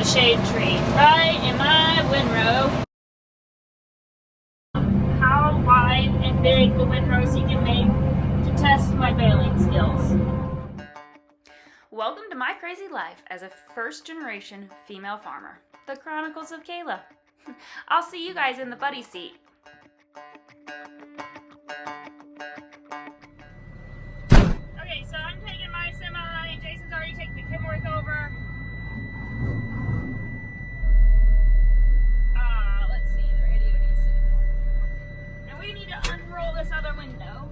the shade tree, right in my windrow. How wide and big the windrows you can make to test my baling skills. Welcome to my crazy life as a first-generation female farmer, the Chronicles of Kayla. I'll see you guys in the buddy seat. Okay, so I'm taking my semi. Jason's already taken the Kenworth over. Let's see, the radio needs to come on. And we need to unroll this other window.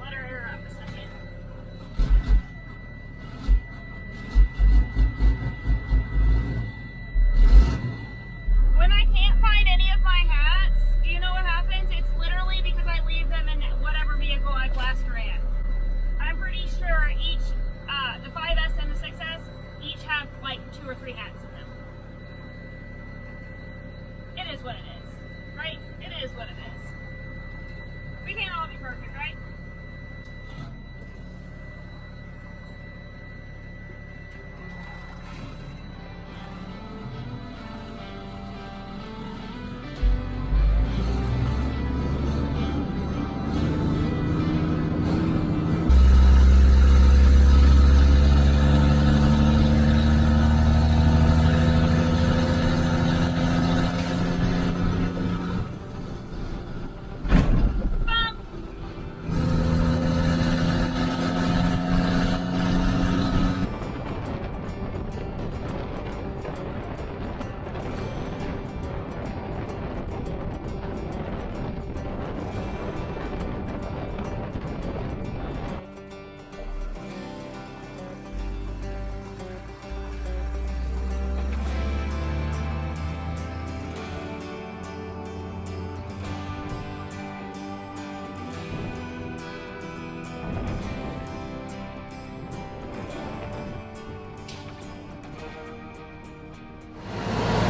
Let her air up a second. When I can't find any of my hats, do you know what happens? It's literally because I leave them in whatever vehicle I've last ran. I'm pretty sure each, the 5S and the 6S, each have like 2 or 3 hats in them. It is what it is, right? It is what it is. We can't all be perfect, right?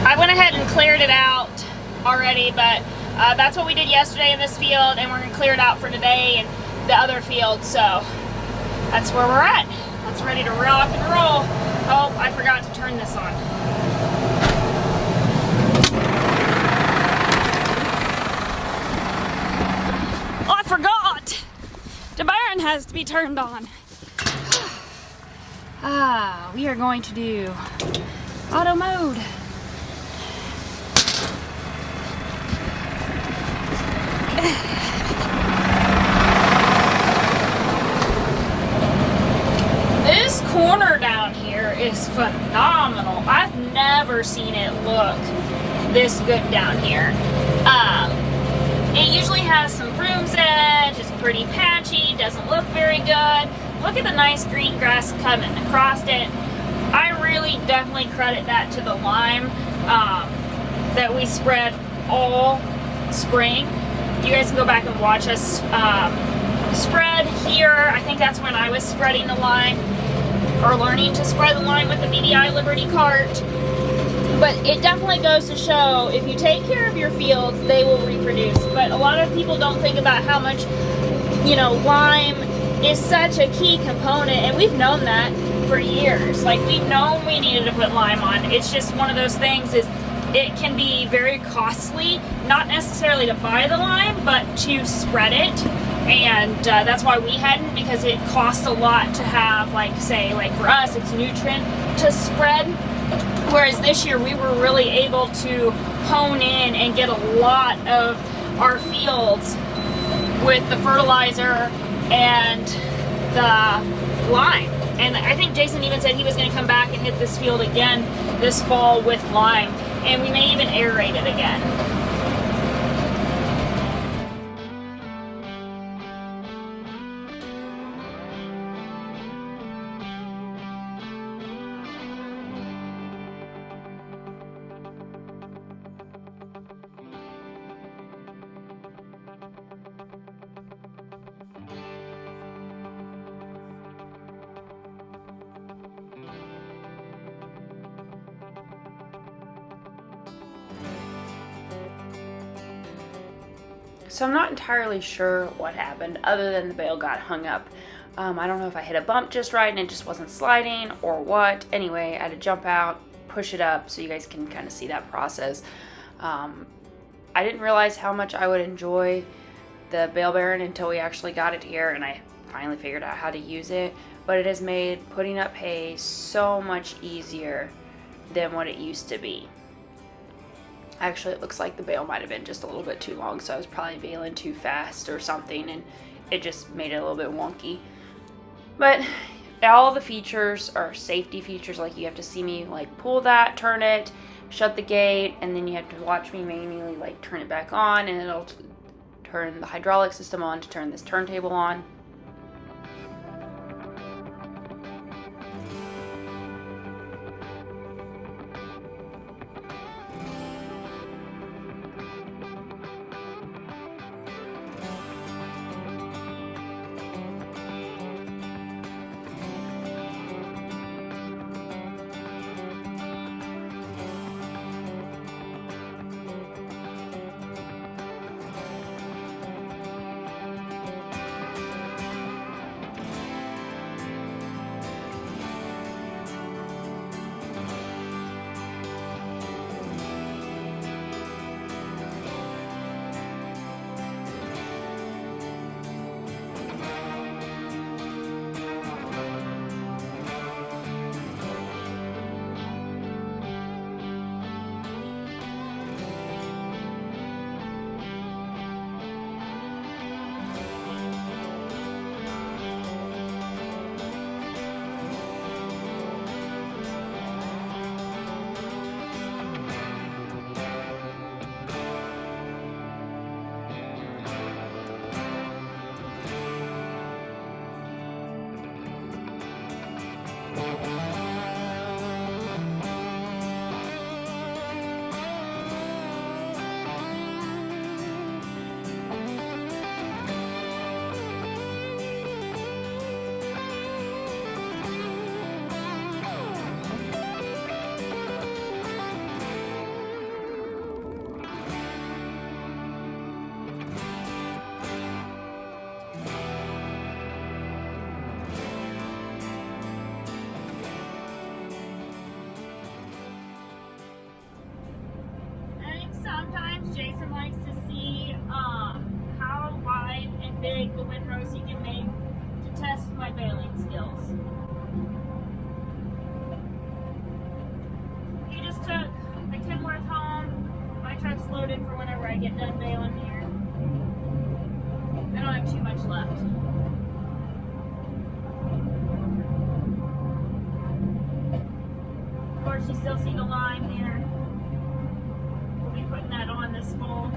I went ahead and cleared it out already, but that's what we did yesterday in this field, and we're going to clear it out for today and the other field, so that's where we're at. That's ready to rock and roll. Oh, I forgot to turn this on. Oh, I forgot! The Baron has to be turned on. We are going to do auto mode. This corner down here is phenomenal. I've never seen it look this good down here. It usually has some broom's edge, it's pretty patchy, doesn't look very good. Look at the nice green grass coming across it. I really definitely credit that to the lime that we spread all spring. You guys can go back and watch us spread here. I think that's when I was spreading the lime, or learning to spread the lime with the BDI Liberty cart. But it definitely goes to show, if you take care of your fields, they will reproduce. But a lot of people don't think about how much, lime is such a key component, and we've known that for years. Like, we've known we needed to put lime on. It's just one of those things is, it can be very costly, not necessarily to buy the lime, but to spread it. And that's why we hadn't, because it costs a lot to have, like for us, it's nutrient to spread. Whereas this year we were really able to hone in and get a lot of our fields with the fertilizer and the lime. And I think Jason even said he was going to come back and hit this field again this fall with lime. And we may even aerate it again. So I'm not entirely sure what happened other than the bale got hung up. I don't know if I hit a bump just right and it just wasn't sliding or what. Anyway, I had to jump out, push it up so you guys can kind of see that process. I didn't realize how much I would enjoy the bale bearing until we actually got it here and I finally figured out how to use it. But it has made putting up hay so much easier than what it used to be. Actually, it looks like the bale might have been just a little bit too long, so I was probably baling too fast or something, and it just made it a little bit wonky. But all the features are safety features, like you have to see me like pull that, turn it, shut the gate, and then you have to watch me manually like turn it back on, and it'll turn the hydraulic system on to turn this turntable on. Sometimes Jason likes to see how wide and big the windrows he can make to test my baling skills. He just took the Kenworth home. My truck's loaded for whenever I get done baling here. I don't have too much left. Of course, you still see the line there. Putting that on this fall.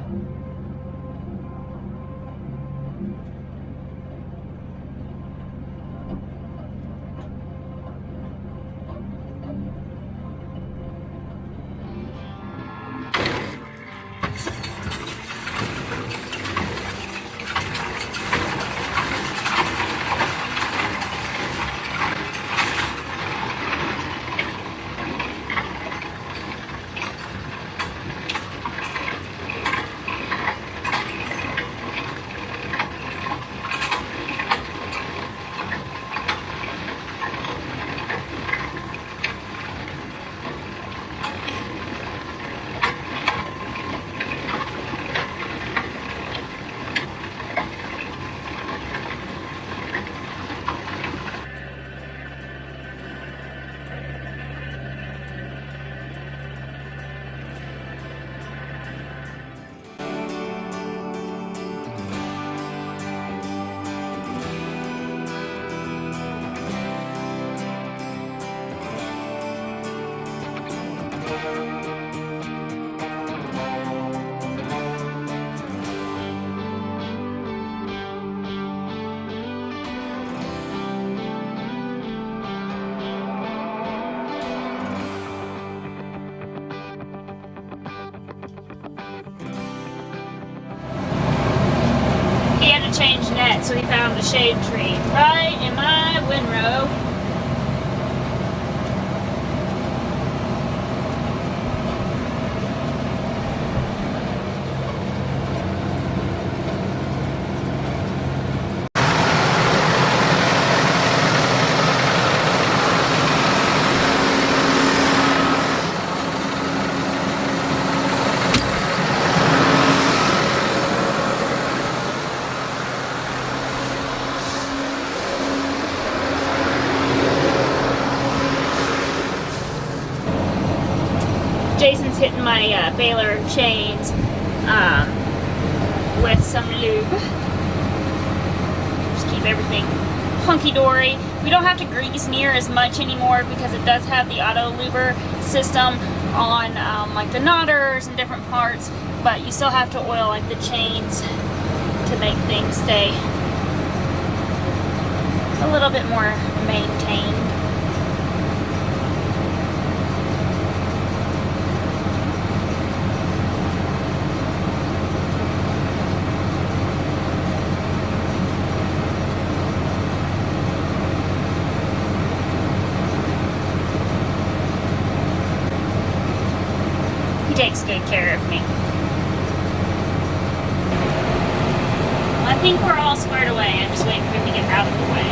Change net, so he found the shade tree right in my windrow. Jason's hitting my baler chains with some lube. Just keep everything hunky-dory. We don't have to grease near as much anymore because it does have the auto luber system on like the knotters and different parts, but you still have to oil like the chains to make things stay a little bit more maintained. He takes good care of me. I think we're all squared away. I'm just waiting for him to get out of the way.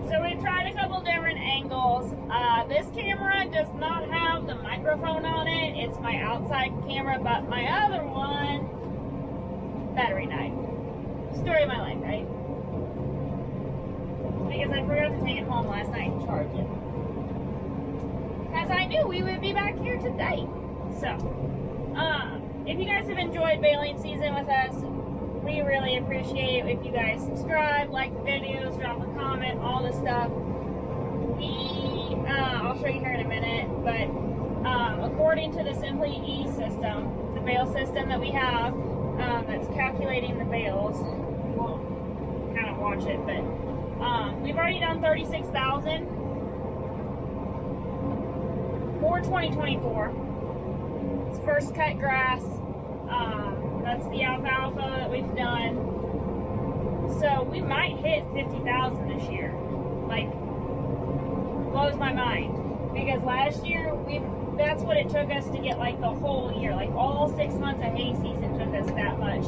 So we've tried a couple different angles. This camera does not have the microphone on it. It's my outside camera, but my other one, battery died. Story of my life, right? Because I forgot to take it home last night and charge it. Because I knew we would be back here today. So, if you guys have enjoyed baling season with us, we really appreciate it if you guys subscribe, like the videos, drop a comment, all this stuff. I'll show you here in a minute, but according to the Simply E system, the bale system that we have, that's calculating the bales, we'll kind of watch it, but we've already done 36,000 for 2024. It's first cut grass. That's the alfalfa that we've done. So we might hit 50,000 this year. Like, blows my mind. Because last year, that's what it took us to get like the whole year. Like all 6 months of hay season took us that much.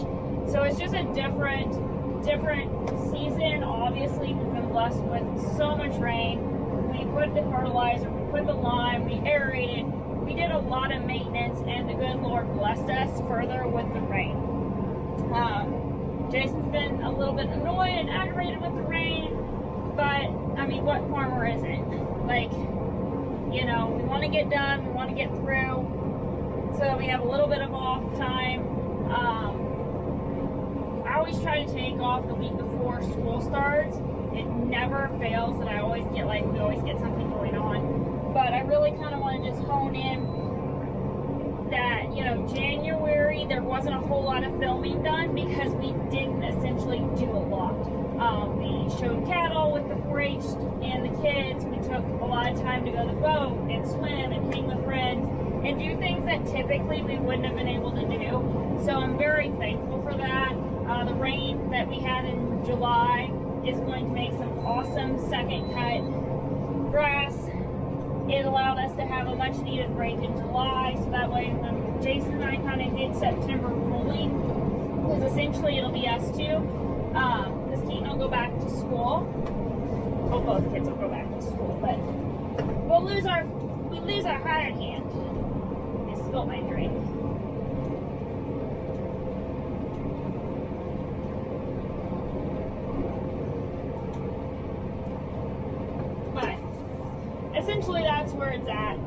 So it's just a different season. Obviously, we've been blessed with so much rain. We put the fertilizer, we put the lime, we aerated. We did a lot of maintenance, and the good Lord blessed us further with the rain. Jason's been a little bit annoyed and aggravated with the rain, but I mean, what farmer isn't? Like, you know, we want to get done, we want to get through, so that we have a little bit of off time. I always try to take off the week before school starts. It never fails that we always get something going on. But I really kind of want to just hone in that, you know, January, there wasn't a whole lot of filming done because we didn't essentially do a lot. We showed cattle with the 4-H and the kids. We took a lot of time to go to the boat and swim and hang with friends and do things that typically we wouldn't have been able to do. So I'm very thankful for that. The rain that we had in July is going to make some awesome second cut grass. It allowed us to have a much needed break in July, so that way Jason and I kind of did September rolling, because essentially it'll be us two. Because Keaton will go back to school. Well, both kids will go back to school, but we lose our hired hand. I spilled my drink. Essentially, that's where it's at.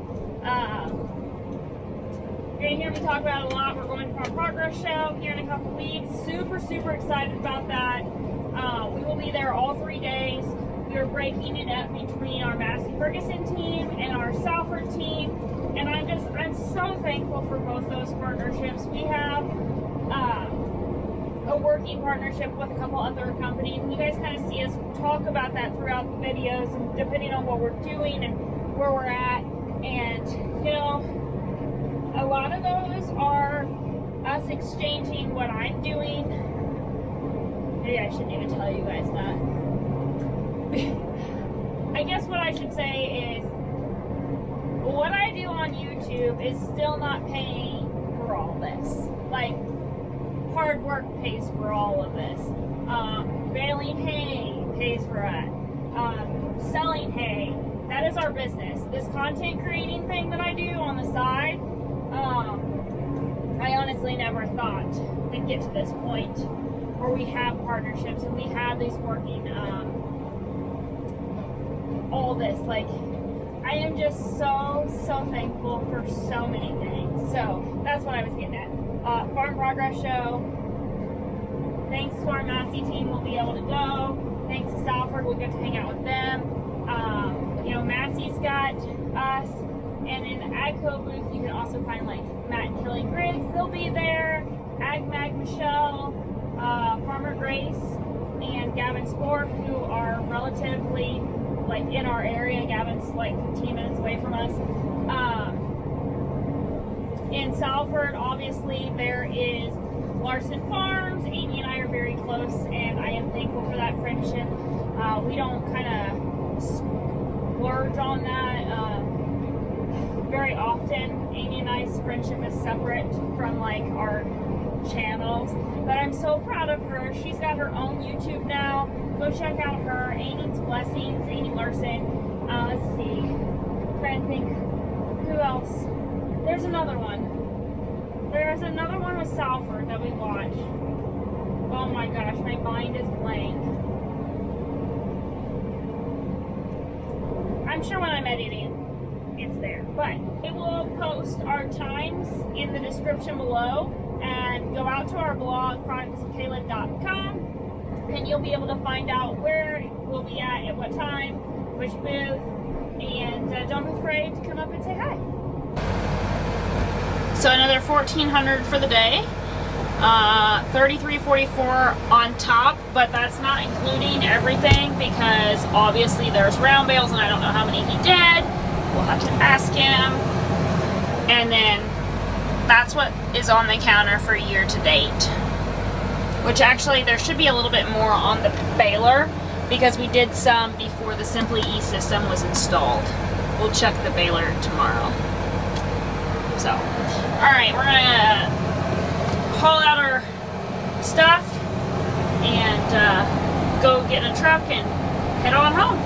You're going to hear me talk about it a lot. We're going to our progress show here in a couple weeks. Super, super excited about that. We will be there all 3 days. We are breaking it up between our Massey Ferguson team and our Salford team. And I'm so thankful for both those partnerships. We have a working partnership with a couple other companies. You guys kind of see us talk about that throughout the videos, and depending on what we're doing and where we're at. And, you know, a lot of those are us exchanging what I'm doing Maybe I shouldn't even tell you guys that. I guess what I should say is what I do on YouTube is still not paying for all this. Like, hard work pays for all of this. Baling hay pays for it. Selling hay, that is our business. This content creating thing that I do on the side, I honestly never thought we'd get to this point where we have partnerships and we have these working, all this. Like, I am just so thankful for so many things. So that's what I was getting at. Farm Progress Show. Thanks to our Massey team, we'll be able to go. Thanks to Salford, we'll get to hang out with them. You know, Massey's got us. And in the AgCo booth, you can also find like Matt and Kelly Griggs. They'll be there. Ag Mag Michelle, Farmer Grace, and Gavin Sport, who are relatively like in our area. Gavin's like 15 minutes away from us. In Salford, obviously, there is Larson Farms. Amy and I are very close, and I am thankful for that friendship. We don't kind of splurge on that very often. Amy and I's friendship is separate from like our channels, but I'm so proud of her. She's got her own YouTube now. Go check out her. Amy's Blessings, Amy Larson. Let's see. I'm trying to think who else. There's another one. There's another one with Salford that we watched. Oh my gosh, my mind is blank. I'm sure when I'm editing, it's there. But it will post our times in the description below. And go out to our blog, chroniclesofkayla.com, and you'll be able to find out where we'll be at what time, which booth, and don't be afraid to come up and say hi. So another $1,400 for the day, $33.44 on top, but that's not including everything because obviously there's round bales and I don't know how many he did. We'll have to ask him. And then that's what is on the counter for year to date. Which actually there should be a little bit more on the baler because we did some before the Simply E system was installed. We'll check the baler tomorrow. So, alright, we're gonna haul out our stuff and go get in a truck and head on home.